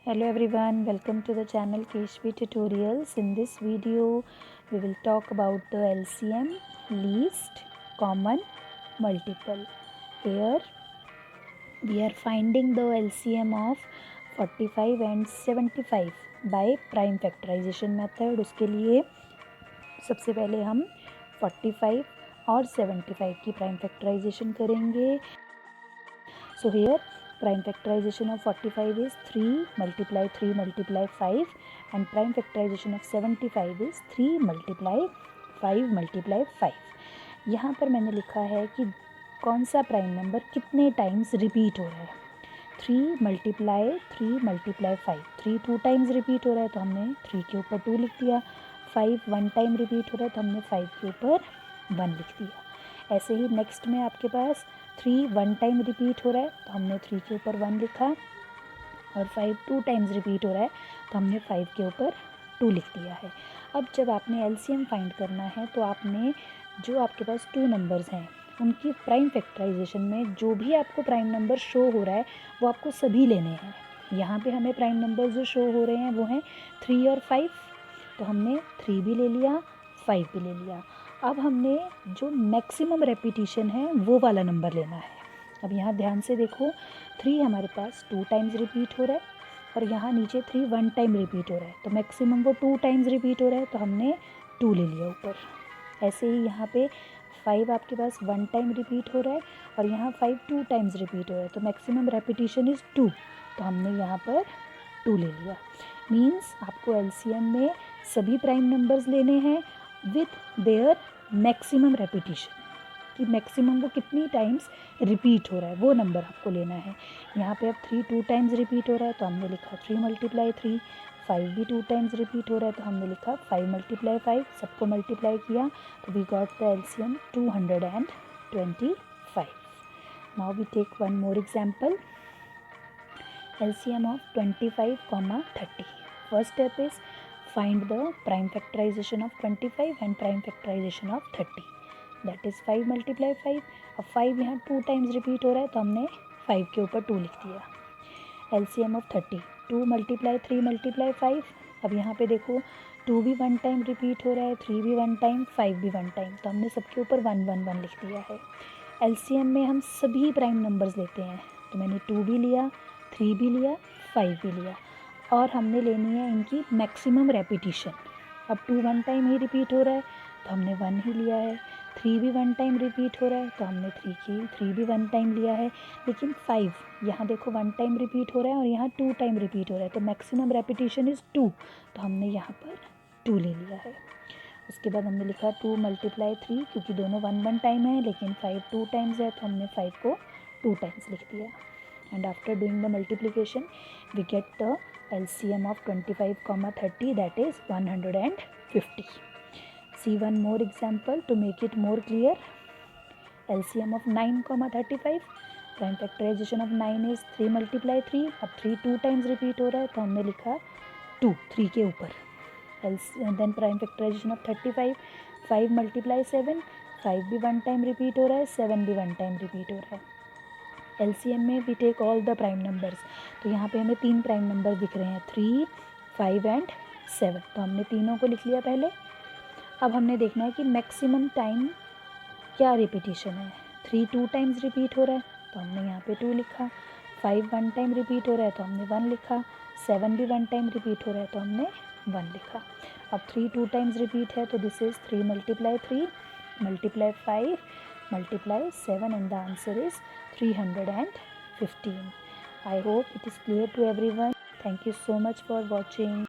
Hello everyone, welcome to the channel KHP Tutorials. In this video, we will talk about the LCM, least common multiple. Here we are finding the LCM of 45 and 75 by prime factorization method. उसके लिए सबसे पहले हम 45 और 75 की prime factorization करेंगे. So here prime factorization of 45 is 3 multiply 3 multiply 5 and prime factorization of 75 is 3 multiply 5 multiply 5. यहाँ पर मैंने लिखा है कि कौन सा प्राइम नंबर कितने टाइम्स रिपीट हो रहा है. 3 मल्टीप्लाई 3 मल्टीप्लाई 5, 3 2 टाइम्स रिपीट हो रहा है तो हमने 3 के ऊपर 2 लिख दिया. 5 1 टाइम रिपीट हो रहा है तो हमने 5 के ऊपर 1 लिख दिया. ऐसे ही नेक्स्ट में आपके पास 3 1 टाइम रिपीट हो रहा है तो हमने 3 के ऊपर 1 लिखा, और 5 2 टाइम्स रिपीट हो रहा है तो हमने 5 के ऊपर 2 लिख दिया है. अब जब आपने एलसीएम फाइंड करना है तो आपने जो आपके पास 2 नंबर्स हैं उनकी प्राइम फैक्टराइजेशन में जो भी आपको प्राइम नंबर शो हो रहा है वो आपको सभी लेने हैं. यहाँ पे हमें प्राइम नंबर जो शो हो रहे हैं वो हैं 3 और 5, तो हमने 3 भी ले लिया, 5 भी ले लिया. अब हमने जो मैक्सिमम रेपिटिशन है वो वाला नंबर लेना है. अब यहाँ ध्यान से देखो, 3 हमारे पास 2 टाइम्स रिपीट हो रहा है और यहाँ नीचे 3 1 टाइम रिपीट हो रहा है, तो मैक्सिमम वो 2 टाइम्स रिपीट हो रहा है तो हमने 2 ले लिया ऊपर. ऐसे ही यहाँ पे 5 आपके पास 1 टाइम रिपीट हो रहा है और यहाँ 5 2 टाइम्स रिपीट हो रहा है, तो मैक्सिमम रेपिटिशन इज़ 2, तो हमने यहाँ पर 2 ले लिया. मीन्स आपको एलसीएम में सभी प्राइम नंबर्स लेने हैं विथ देयर मैक्सिमम रेपिटिशन, कि मैक्सिमम वो कितनी टाइम्स रिपीट हो रहा है वो नंबर आपको लेना है. यहाँ पे अब 3 2 टाइम्स रिपीट हो रहा है तो हमने लिखा 3 मल्टीप्लाई 3. 5 भी 2 टाइम्स रिपीट हो रहा है तो हमने लिखा 5 मल्टीप्लाई 5. सबको मल्टीप्लाई किया तो we got the LCM 225. Now we take one more example. LCM of 25, 30. First step is find the prime factorization of 25 and prime factorization of 30. That is 5 multiply 5. अब 5 यहाँ 2 टाइम्स रिपीट हो रहा है तो हमने 5 के ऊपर 2 लिख दिया. LCM of 30, 2 multiply 3 multiply 5. अब यहाँ पे देखो 2 भी 1 टाइम रिपीट हो रहा है, 3 भी 1 टाइम, 5 भी 1 टाइम, तो हमने सबके ऊपर 1 1 1 लिख दिया है. LCM में हम सभी प्राइम नंबर्स लेते हैं, तो मैंने 2 भी लिया, 3 भी लिया, 5 भी लिया, और हमने लेनी है इनकी मैक्सिमम रेपिटिशन. अब 2 1 टाइम ही रिपीट हो रहा है तो हमने 1 ही लिया है. 3 भी 1 टाइम रिपीट हो रहा है तो हमने 3 भी 1 टाइम लिया है. लेकिन 5 यहाँ देखो 1 टाइम रिपीट हो रहा है और यहाँ 2 टाइम रिपीट हो रहा है, तो मैक्सिमम रेपिटिशन इज़ 2, तो हमने यहाँ पर 2 ले लिया है. उसके बाद हमने लिखा 2 मल्टीप्लाई 3, क्योंकि दोनों 1 1 टाइम है लेकिन 5 2 टाइम्स है तो हमने 5 को 2 टाइम्स लिख दिया. And after doing the multiplication we get the LCM of 25, 30, that is 150. See one more example to make it more clear. LCM of 9, 35. Prime factorization of 9 is 3 multiply 3. अब 3 2 times repeat हो रहा है तो हमने लिखा 2 3 के ऊपर. Then prime factorization of 35, 5 multiply 7. 5 भी 1 टाइम रिपीट हो रहा है, 7 भी 1 टाइम रिपीट हो रहा है. LCM में we take all the prime numbers, तो यहाँ पे हमें 3 प्राइम नंबर दिख रहे हैं, 3 5 एंड 7, तो हमने तीनों को लिख लिया पहले. अब हमने देखना है कि मैक्सिमम टाइम क्या रिपीटिशन है. 3 2 टाइम्स रिपीट हो रहा है तो हमने यहाँ पे 2 लिखा. 5 1 टाइम रिपीट हो रहा है तो हमने 1 लिखा. 7 भी 1 टाइम रिपीट हो रहा है तो हमने 1 लिखा. अब 3 2 टाइम्स रिपीट है तो this is 3 multiply 3 multiply 5 multiply 7, and the answer is 315. I hope it is clear to everyone. Thank you so much for watching.